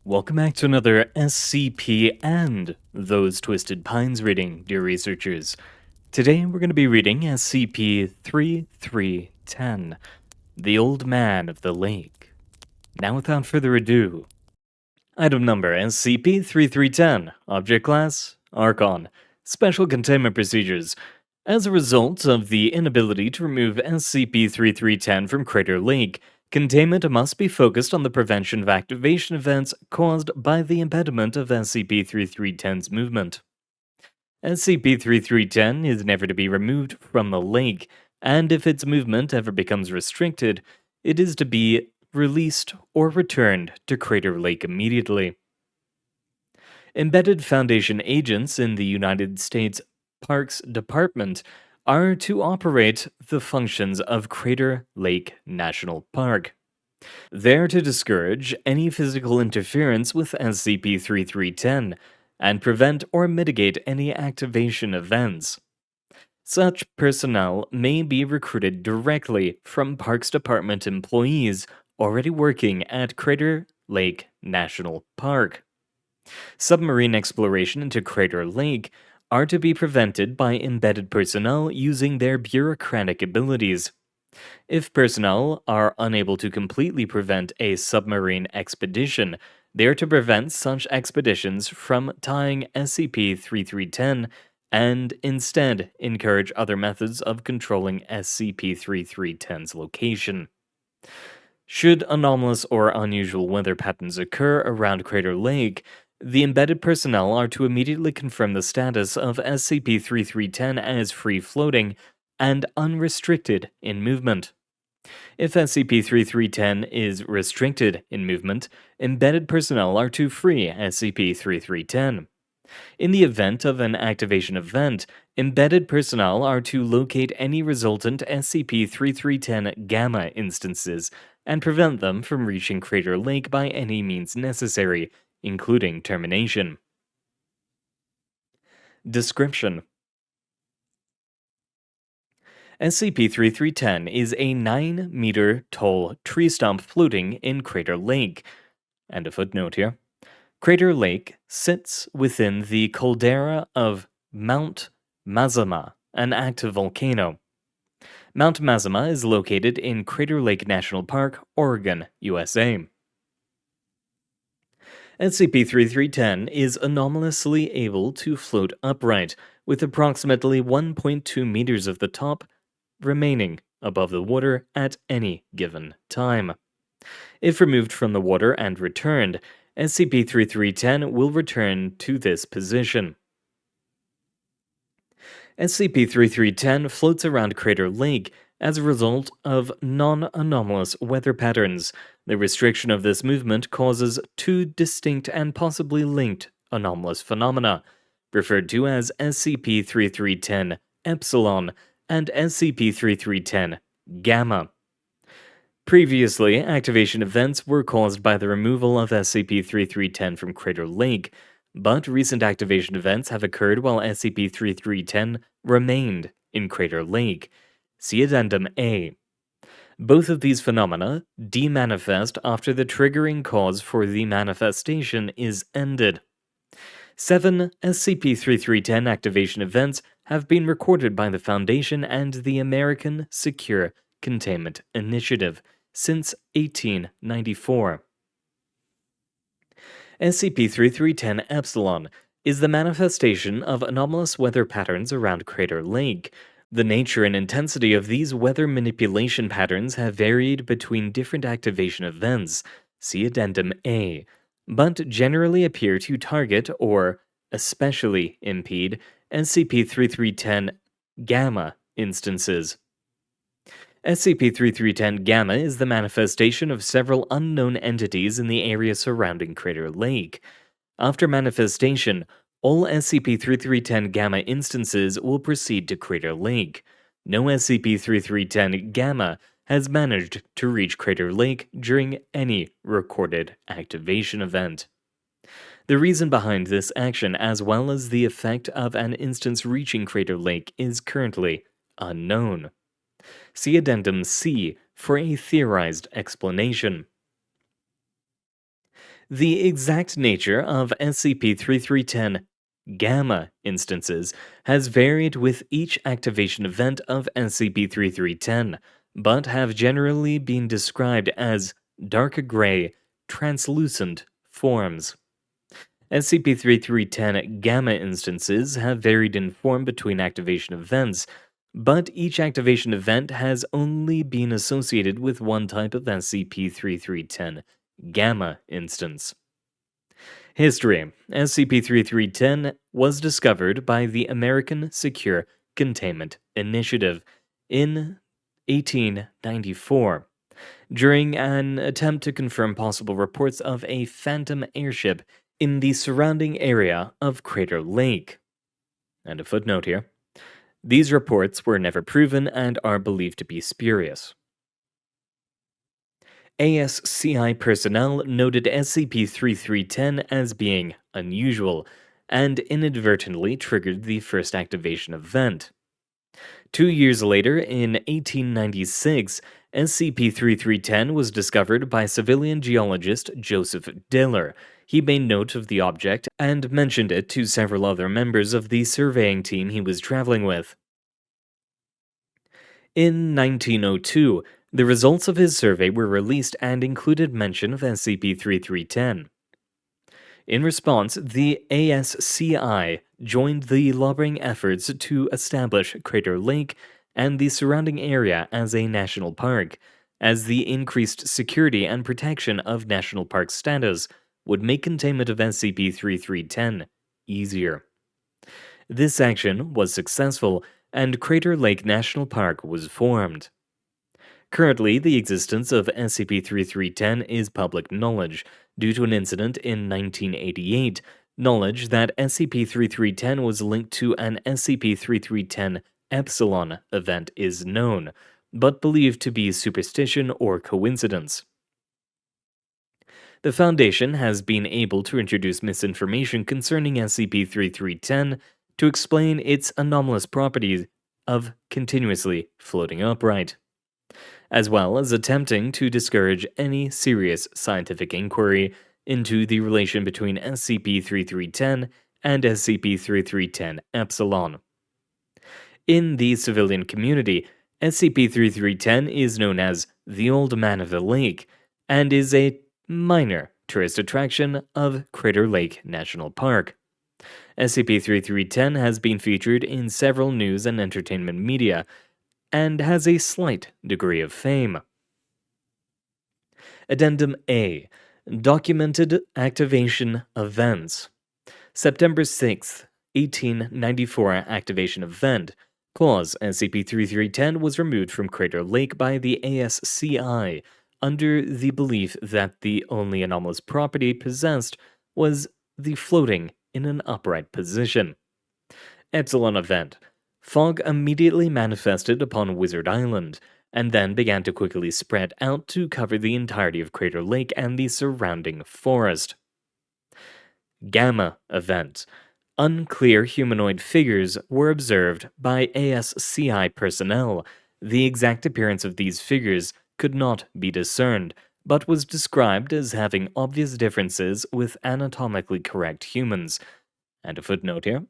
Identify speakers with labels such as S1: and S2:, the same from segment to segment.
S1: Welcome back to another SCP and Those Twisted Pines reading, dear researchers. Today we're going to be reading SCP-3310, The Old Man of the Lake. Now without further ado, item number SCP-3310, Object Class, Archon, Special Containment Procedures. As a result of the inability to remove SCP-3310 from Crater Lake, containment must be focused on the prevention of activation events caused by the impediment of SCP-3310's movement. SCP-3310 is never to be removed from the lake, and if its movement ever becomes restricted, it is to be released or returned to Crater Lake immediately. Embedded Foundation agents in the United States Parks Department are to operate the functions of Crater Lake National Park. They're to discourage any physical interference with SCP-3310 and prevent or mitigate any activation events. Such personnel may be recruited directly from Parks Department employees already working at Crater Lake National Park. Submarine exploration into Crater Lake are to be prevented by embedded personnel using their bureaucratic abilities. If personnel are unable to completely prevent a submarine expedition, they are to prevent such expeditions from tying SCP-3310 and instead encourage other methods of controlling SCP-3310's location. Should anomalous or unusual weather patterns occur around Crater Lake, the embedded personnel are to immediately confirm the status of SCP-3310 as free-floating and unrestricted in movement. If SCP-3310 is restricted in movement, embedded personnel are to free SCP-3310. In the event of an activation event, embedded personnel are to locate any resultant SCP-3310 Gamma instances and prevent them from reaching Crater Lake by any means necessary, including termination. Description: SCP-3310 is a 9-meter tall tree stump floating in Crater Lake. And a footnote here. Crater Lake sits within the caldera of Mount Mazama, an active volcano. Mount Mazama is located in Crater Lake National Park, Oregon, USA. SCP-3310 is anomalously able to float upright, with approximately 1.2 meters of the top remaining above the water at any given time. If removed from the water and returned, SCP-3310 will return to this position. SCP-3310 floats around Crater Lake as a result of non-anomalous weather patterns. The restriction of this movement causes two distinct and possibly linked anomalous phenomena, referred to as SCP-3310 Epsilon and SCP-3310 Gamma. Previously, activation events were caused by the removal of SCP-3310 from Crater Lake, but recent activation events have occurred while SCP-3310 remained in Crater Lake. See Addendum A. Both of these phenomena demanifest after the triggering cause for the manifestation is ended. 7 SCP-3310 activation events have been recorded by the Foundation and the American Secure Containment Initiative since 1894. SCP-3310 Epsilon is the manifestation of anomalous weather patterns around Crater Lake. The nature and intensity of these weather manipulation patterns have varied between different activation events, see Addendum A, but generally appear to target or especially impede SCP-3310 Gamma instances. SCP-3310 Gamma is the manifestation of several unknown entities in the area surrounding Crater Lake. After manifestation, all SCP-3310 Gamma instances will proceed to Crater Lake. No SCP-3310 Gamma has managed to reach Crater Lake during any recorded activation event. The reason behind this action, as well as the effect of an instance reaching Crater Lake, is currently unknown. See Addendum C for a theorized explanation. The exact nature of SCP-3310 gamma instances has varied with each activation event of SCP-3310, but have generally been described as dark gray, translucent forms. SCP-3310 gamma instances have varied in form between activation events, but each activation event has only been associated with one type of SCP-3310 gamma instance. History: SCP-3310 was discovered by the American Secure Containment Initiative in 1894 during an attempt to confirm possible reports of a phantom airship in the surrounding area of Crater Lake. And a footnote here. These reports were never proven and are believed to be spurious. ASCI personnel noted SCP-3310 as being unusual and inadvertently triggered the first activation event. 2 years later, in 1896, SCP-3310 was discovered by civilian geologist Joseph Diller. He made note of the object and mentioned it to several other members of the surveying team he was traveling with. In 1902, the results of his survey were released and included mention of SCP-3310. In response, the ASCI joined the lobbying efforts to establish Crater Lake and the surrounding area as a national park, as the increased security and protection of national park status would make containment of SCP-3310 easier. This action was successful, and Crater Lake National Park was formed. Currently, the existence of SCP-3310 is public knowledge due to an incident in 1988, knowledge that SCP-3310 was linked to an SCP-3310 Epsilon event is known, but believed to be superstition or coincidence. The Foundation has been able to introduce misinformation concerning SCP-3310 to explain its anomalous properties of continuously floating upright, as well as attempting to discourage any serious scientific inquiry into the relation between SCP-3310 and SCP-3310 Epsilon. In the civilian community, SCP-3310 is known as the Old Man of the Lake and is a minor tourist attraction of Crater Lake National Park. SCP-3310 has been featured in several news and entertainment media and has a slight degree of fame. Addendum A. Documented Activation Events. September 6, 1894 Activation Event. Clause: SCP-3310 was removed from Crater Lake by the ASCI under the belief that the only anomalous property possessed was the floating in an upright position. Epsilon Event. Fog immediately manifested upon Wizard Island, and then began to quickly spread out to cover the entirety of Crater Lake and the surrounding forest. Gamma Event. Unclear humanoid figures were observed by ASCI personnel. The exact appearance of these figures could not be discerned, but was described as having obvious differences with anatomically correct humans. And a footnote here.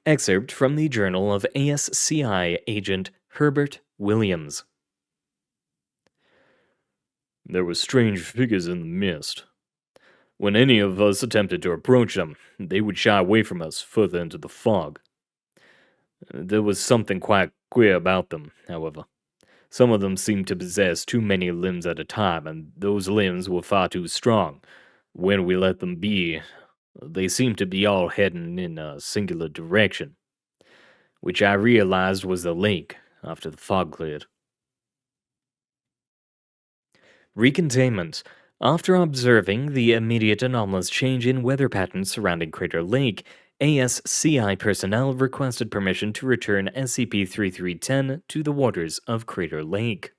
S1: Excerpt from the Journal of ASCI Agent Herbert Williams. There were strange figures in the mist. When any of us attempted to approach them, they would shy away from us further into the fog. There was something quite queer about them, however. Some of them seemed to possess too many limbs at a time, and those limbs were far too strong. When we let them be, they seemed to be all heading in a singular direction, which I realized was the lake after the fog cleared. Recontainment. After observing the immediate anomalous change in weather patterns surrounding Crater Lake, ASCI personnel requested permission to return SCP-3310 to the waters of Crater Lake.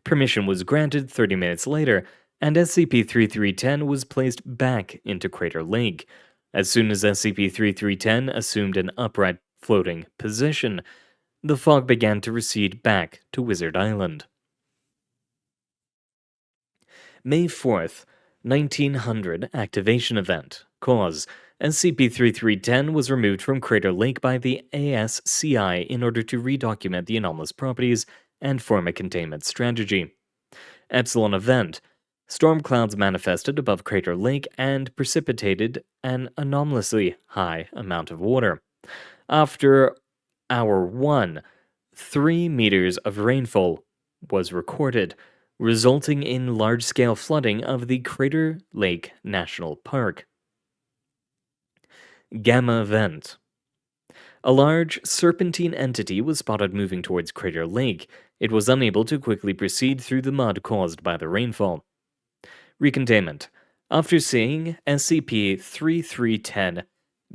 S1: Permission was granted 30 minutes later, and SCP-3310 was placed back into Crater Lake. As soon as SCP-3310 assumed an upright, floating position, the fog began to recede back to Wizard Island. May 4th. 1900 Activation Event. Cause: SCP-3310 was removed from Crater Lake by the ASCI in order to redocument the anomalous properties and form a containment strategy. Epsilon Event. Storm clouds manifested above Crater Lake and precipitated an anomalously high amount of water. After Hour 1, 3 meters of rainfall was recorded, resulting in large-scale flooding of the Crater Lake National Park. Gamma Event. A large serpentine entity was spotted moving towards Crater Lake. It was unable to quickly proceed through the mud caused by the rainfall. Recontainment. After seeing SCP-3310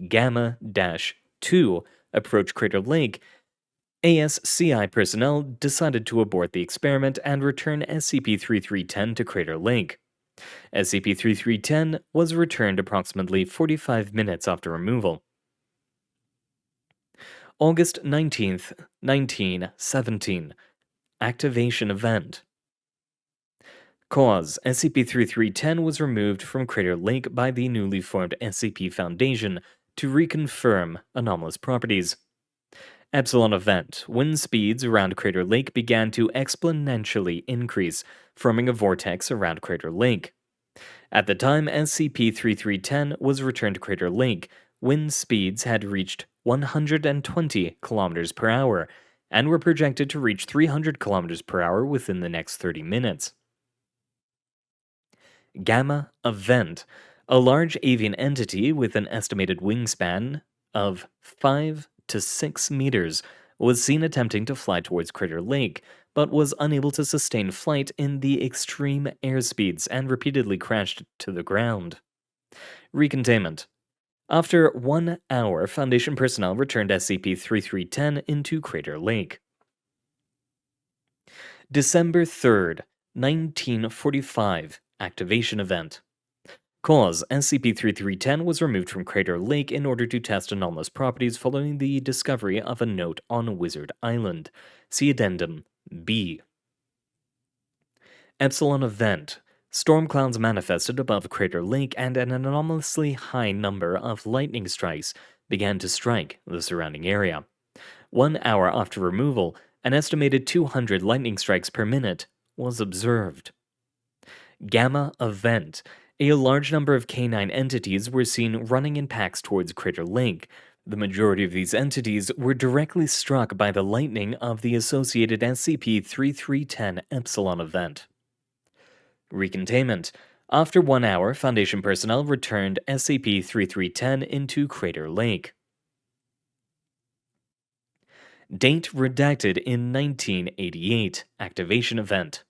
S1: Gamma-2 approach Crater Lake, ASCI personnel decided to abort the experiment and return SCP-3310 to Crater Lake. SCP-3310 was returned approximately 45 minutes after removal. August 19th, 1917. Activation Event. Cause: SCP-3310 was removed from Crater Lake by the newly formed SCP Foundation to reconfirm anomalous properties. Epsilon Event. Wind speeds around Crater Lake began to exponentially increase, forming a vortex around Crater Lake. At the time SCP-3310 was returned to Crater Lake, wind speeds had reached 120 km per hour and were projected to reach 300 km per hour within the next 30 minutes. Gamma Event. A large avian entity with an estimated wingspan of 5 to 6 meters was seen attempting to fly towards Crater Lake, but was unable to sustain flight in the extreme airspeeds and repeatedly crashed to the ground. Recontainment. After 1 hour, Foundation personnel returned SCP-3310 into Crater Lake. December 3rd, 1945. Activation Event. Cause: SCP-3310 was removed from Crater Lake in order to test anomalous properties following the discovery of a note on Wizard Island. See Addendum B. Epsilon Event. Storm clouds manifested above Crater Lake and an anomalously high number of lightning strikes began to strike the surrounding area. 1 hour after removal, an estimated 200 lightning strikes per minute was observed. Gamma Event. A large number of canine entities were seen running in packs towards Crater Lake. The majority of these entities were directly struck by the lightning of the associated SCP-3310 Epsilon Event. Recontainment. After 1 hour, Foundation personnel returned SCP-3310 into Crater Lake. Date redacted in 1988. Activation Event.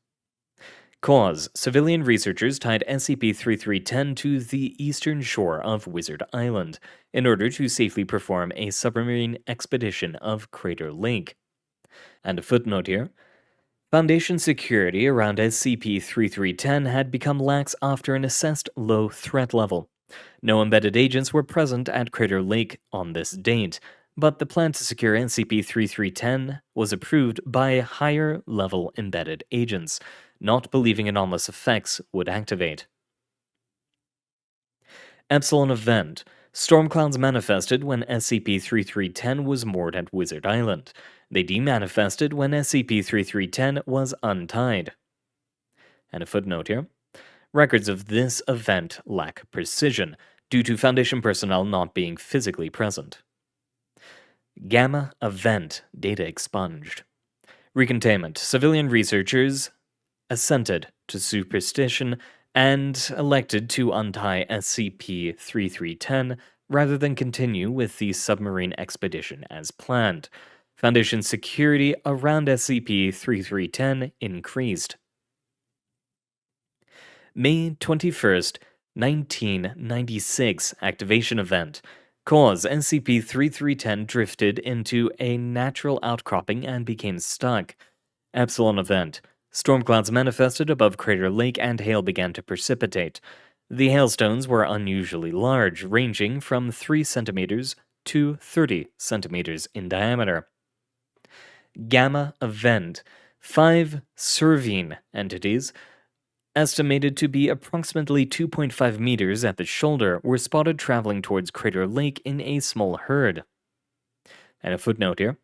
S1: Cause: civilian researchers tied SCP-3310 to the eastern shore of Wizard Island in order to safely perform a submarine expedition of Crater Lake. And a footnote here. Foundation security around SCP-3310 had become lax after an assessed low threat level. No embedded agents were present at Crater Lake on this date, but the plan to secure SCP-3310 was approved by higher-level embedded agents, not believing anomalous effects would activate. Epsilon Event. Storm clouds manifested when SCP-3310 was moored at Wizard Island. They demanifested when SCP-3310 was untied. And a footnote here. Records of this event lack precision, due to Foundation personnel not being physically present. Gamma Event. Data expunged. Recontainment. Civilian researchers assented to superstition and elected to untie SCP-3310 rather than continue with the submarine expedition as planned. Foundation security around SCP-3310 increased. May 21st, 1996. Activation Event. Cause: SCP-3310 drifted into a natural outcropping and became stuck. Epsilon Event. Storm clouds manifested above Crater Lake and hail began to precipitate. The hailstones were unusually large, ranging from 3 centimeters to 30 centimeters in diameter. Gamma Event. 5 Servine entities estimated to be approximately 2.5 meters at the shoulder, were spotted traveling towards Crater Lake in a small herd. And a footnote here.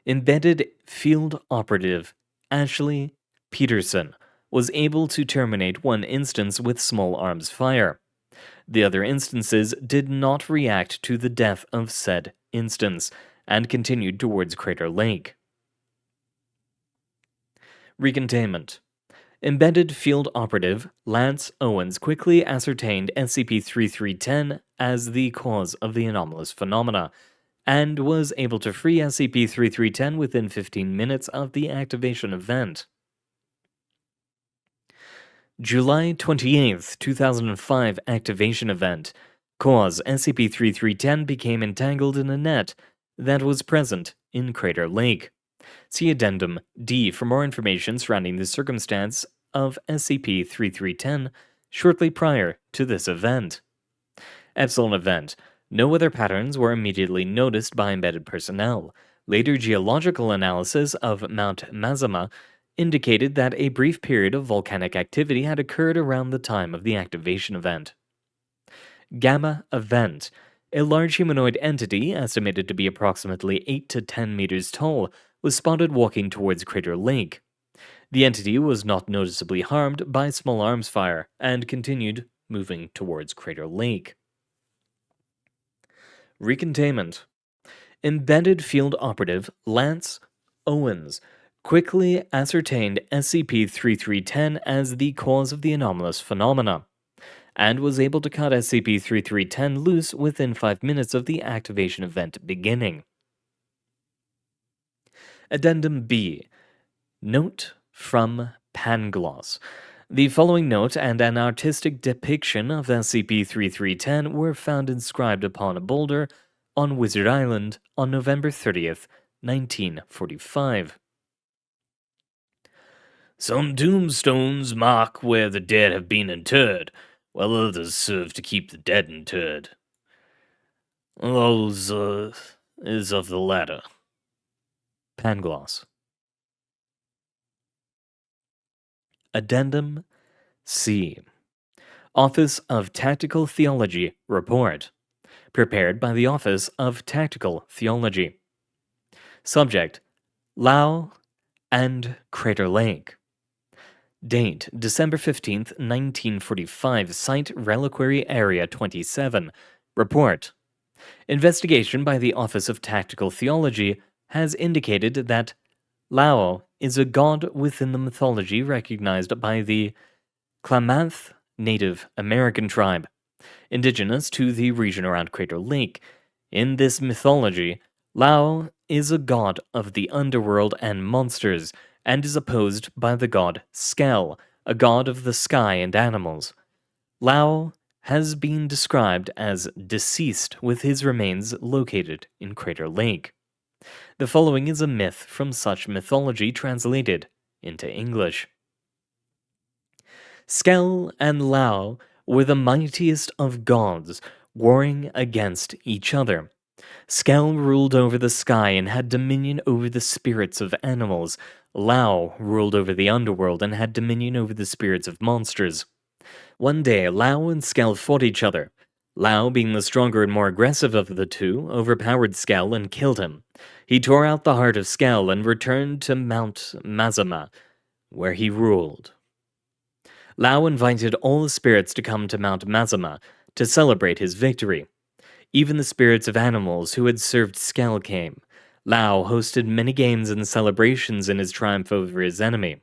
S1: Embedded field operative Ashley Peterson was able to terminate one instance with small arms fire. The other instances did not react to the death of said instance and continued towards Crater Lake. Recontainment. Embedded field operative Lance Owens quickly ascertained SCP-3310 as the cause of the anomalous phenomena, and was able to free SCP-3310 within 15 minutes of the activation event. July 28, 2005 activation event. Cause: SCP-3310 became entangled in a net that was present in Crater Lake. See Addendum D for more information surrounding the circumstance of SCP-3310 shortly prior to this event. Epsilon event. No other patterns were immediately noticed by embedded personnel. Later geological analysis of Mount Mazama indicated that a brief period of volcanic activity had occurred around the time of the activation event. Gamma event. A large humanoid entity, estimated to be approximately 8 to 10 meters tall, was spotted walking towards Crater Lake. The entity was not noticeably harmed by small arms fire and continued moving towards Crater Lake. Recontainment. Embedded field operative Lance Owens quickly ascertained SCP-3310 as the cause of the anomalous phenomena, and was able to cut SCP-3310 loose within 5 minutes of the activation event beginning. Addendum B. Note from Pangloss. The following note and an artistic depiction of SCP-3310 were found inscribed upon a boulder on Wizard Island on November 30th, 1945. Some tombstones mark where the dead have been interred, while others serve to keep the dead interred. Those is of the latter. Pangloss. Addendum C. Office of Tactical Theology Report. Prepared by the Office of Tactical Theology. Subject: Lao and Crater Lake. Date: December 15th, 1945. Site: Reliquary Area 27. Report: Investigation by the Office of Tactical Theology has indicated that Lao is a god within the mythology recognized by the Klamath Native American tribe, indigenous to the region around Crater Lake. In this mythology, Lao is a god of the underworld and monsters, and is opposed by the god Skell, a god of the sky and animals. Lao has been described as deceased, with his remains located in Crater Lake. The following is a myth from such mythology translated into English. Skell and Lao were the mightiest of gods, warring against each other. Skell ruled over the sky and had dominion over the spirits of animals. Lao ruled over the underworld and had dominion over the spirits of monsters. One day, Lao and Skell fought each other. Lao, being the stronger and more aggressive of the two, overpowered Skell and killed him. He tore out the heart of Skell and returned to Mount Mazama, where he ruled. Lao invited all the spirits to come to Mount Mazama to celebrate his victory. Even the spirits of animals who had served Skell came. Lao hosted many games and celebrations in his triumph over his enemy.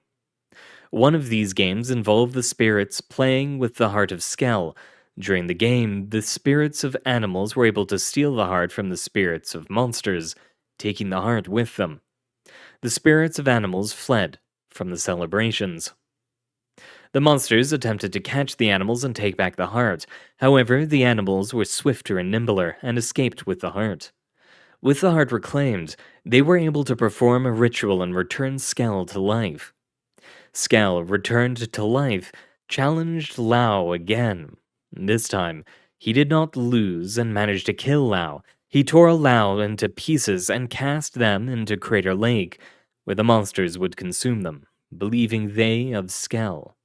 S1: One of these games involved the spirits playing with the heart of Skell. During the game, the spirits of animals were able to steal the heart from the spirits of monsters, taking the heart with them. The spirits of animals fled from the celebrations. The monsters attempted to catch the animals and take back the heart. However, the animals were swifter and nimbler and escaped with the heart. With the heart reclaimed, they were able to perform a ritual and return Skell to life. Skell, returned to life, challenged Lao again. This time, he did not lose and managed to kill Lao. He tore Lao into pieces and cast them into Crater Lake, where the monsters would consume them. believing they of Skell.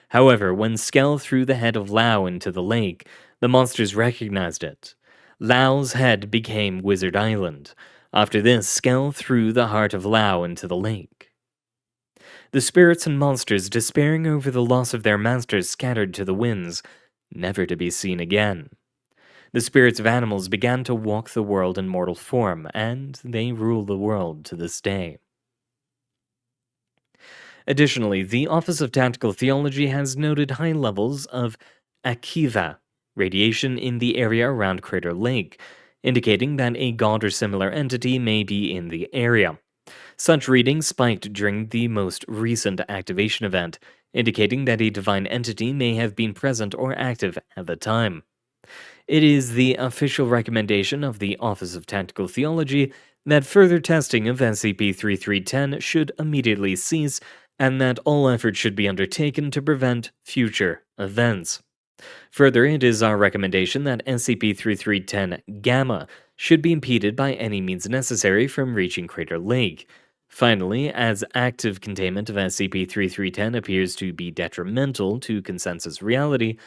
S1: However, when Skell threw the head of Lao into the lake, the monsters recognized it. Lao's head became Wizard Island. After this, Skell threw the heart of Lao into the lake. The spirits and monsters, despairing over the loss of their masters, scattered to the winds, never to be seen again. The spirits of animals began to walk the world in mortal form, and they rule the world to this day. Additionally, the Office of Tactical Theology has noted high levels of Akiva radiation in the area around Crater Lake, indicating that a god or similar entity may be in the area. Such readings spiked during the most recent activation event, indicating that a divine entity may have been present or active at the time. It is the official recommendation of the Office of Tactical Theology that further testing of SCP-3310 should immediately cease, and that all efforts should be undertaken to prevent future events. Further, it is our recommendation that SCP-3310 Gamma should be impeded by any means necessary from reaching Crater Lake. Finally, as active containment of SCP-3310 appears to be detrimental to consensus reality,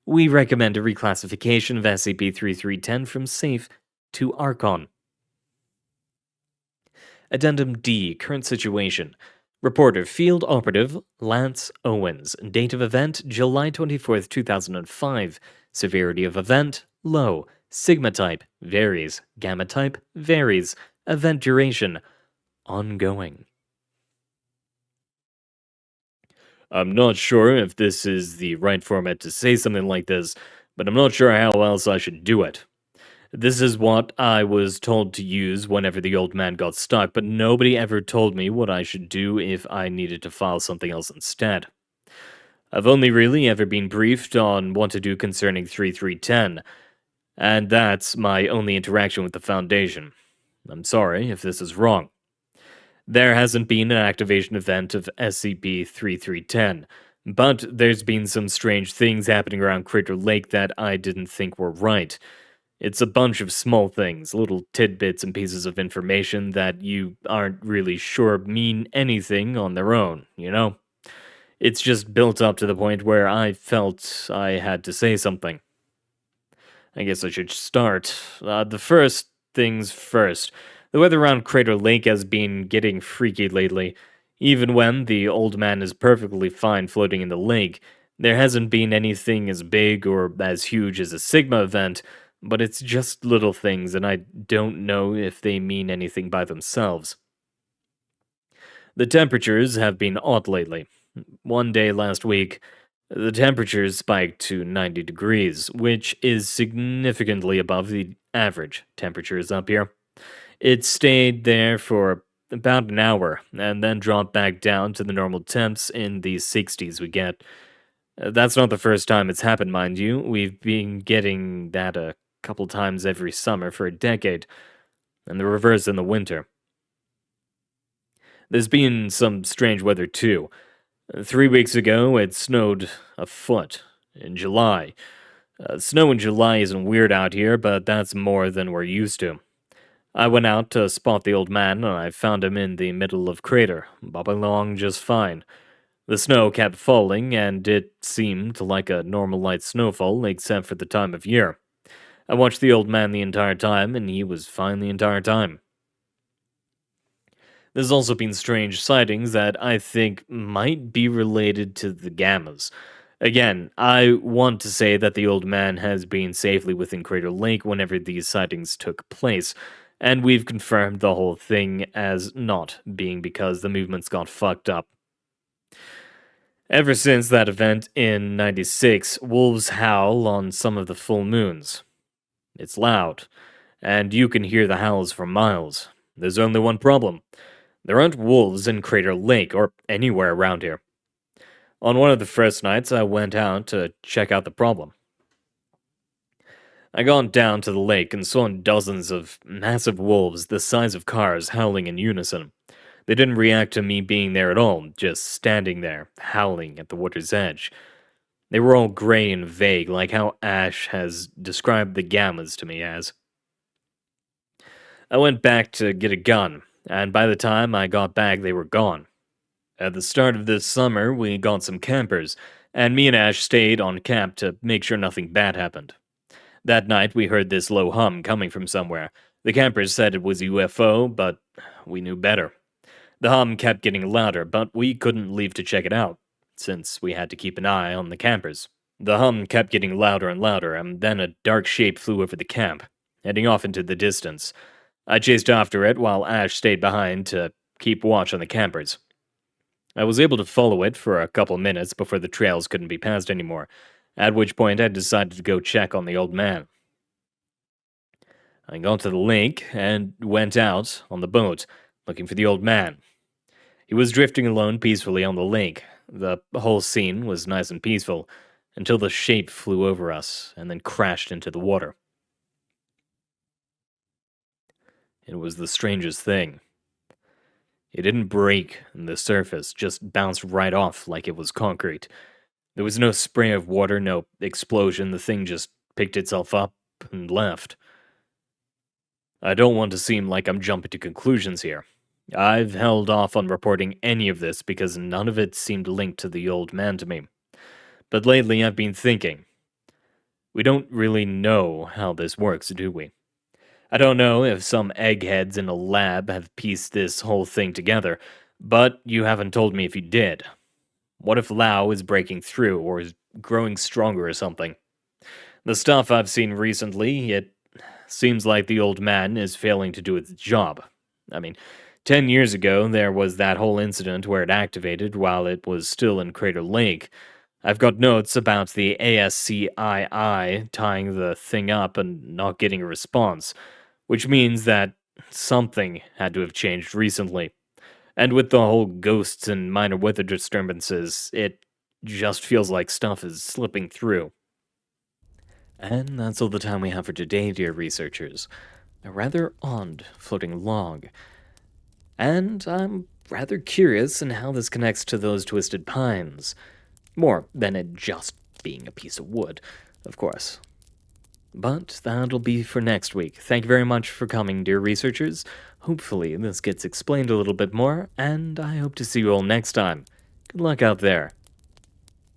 S1: we recommend a reclassification of SCP-3310 from Safe to Archon. Addendum D. Current Situation. Reporter Field Operative Lance Owens. Date of event July 24th, 2005. Severity of event low. Sigma type varies. Gamma type varies. Event duration ongoing. I'm not sure if this is the right format to say something like this, but I'm not sure how else I should do it. This is what I was told to use whenever the old man got stuck, but nobody ever told me what I should do if I needed to file something else instead. I've only really ever been briefed on what to do concerning 3310, and that's my only interaction with the Foundation. I'm sorry if this is wrong. There hasn't been an activation event of SCP-3310, but there's been some strange things happening around Crater Lake that I didn't think were right. It's a bunch of small things, little tidbits and pieces of information that you aren't really sure mean anything on their own, you know? It's just built up to the point where I felt I had to say something. I guess I should start. The first things first. The weather around Crater Lake has been getting freaky lately. Even when the old man is perfectly fine floating in the lake, there hasn't been anything as big or as huge as a Sigma event, but it's just little things, and I don't know if they mean anything by themselves. The temperatures have been odd lately. One day last week, the temperatures spiked to 90 degrees, which is significantly above the average temperatures up here. It stayed there for about an hour, and then dropped back down to the normal temps in the 60s we get. That's not the first time it's happened, mind you. We've been getting that a couple times every summer for a decade, and the reverse in the winter. There's been some strange weather too. 3 weeks ago, it snowed a foot in July. Snow in July isn't weird out here, but that's more than we're used to. I went out to spot the old man, and I found him in the middle of crater, bobbing along just fine. The snow kept falling, and it seemed like a normal light snowfall, except for the time of year. I watched the old man the entire time, and he was fine the entire time. There's also been strange sightings that I think might be related to the Gammas. Again, I want to say that the old man has been safely within Crater Lake whenever these sightings took place, and we've confirmed the whole thing as not being because the movements got fucked up. Ever since that event in 96, wolves howl on some of the full moons. It's loud, and you can hear the howls for miles. There's only one problem. There aren't wolves in Crater Lake or anywhere around here. On one of the first nights, I went out to check out the problem. I got down to the lake and saw dozens of massive wolves the size of cars howling in unison. They didn't react to me being there at all, just standing there, howling at the water's edge. They were all gray and vague, like how Ash has described the Gammas to me as. I went back to get a gun, and by the time I got back, they were gone. At the start of this summer, we got some campers, and me and Ash stayed on camp to make sure nothing bad happened. That night, we heard this low hum coming from somewhere. The campers said it was a UFO, but we knew better. The hum kept getting louder, but we couldn't leave to check it out, since we had to keep an eye on the campers. The hum kept getting louder and louder, and then a dark shape flew over the camp, heading off into the distance. I chased after it while Ash stayed behind to keep watch on the campers. I was able to follow it for a couple minutes before the trails couldn't be passed anymore, at which point I decided to go check on the old man. I got to the lake and went out on the boat, looking for the old man. He was drifting alone peacefully on the lake. The whole scene was nice and peaceful, until the shape flew over us and then crashed into the water. It was the strangest thing. It didn't break in the surface, just bounced right off like it was concrete. There was no spray of water, no explosion. The thing just picked itself up and left. I don't want to seem like I'm jumping to conclusions here. I've held off on reporting any of this because none of it seemed linked to the old man to me. But lately I've been thinking. We don't really know how this works, do we? I don't know if some eggheads in a lab have pieced this whole thing together, but you haven't told me if you did. What if Lao is breaking through or is growing stronger or something? The stuff I've seen recently, it seems like the old man is failing to do its job. I mean, 10 years ago, there was that whole incident where it activated while it was still in Crater Lake. I've got notes about the ASCII tying the thing up and not getting a response, which means that something had to have changed recently. And with the whole ghosts and minor weather disturbances, it just feels like stuff is slipping through. And that's all the time we have for today, dear researchers. A rather odd floating log. And I'm rather curious in how this connects to those twisted pines. More than it just being a piece of wood, of course. But that'll be for next week. Thank you very much for coming, dear researchers. Hopefully this gets explained a little bit more, and I hope to see you all next time. Good luck out there.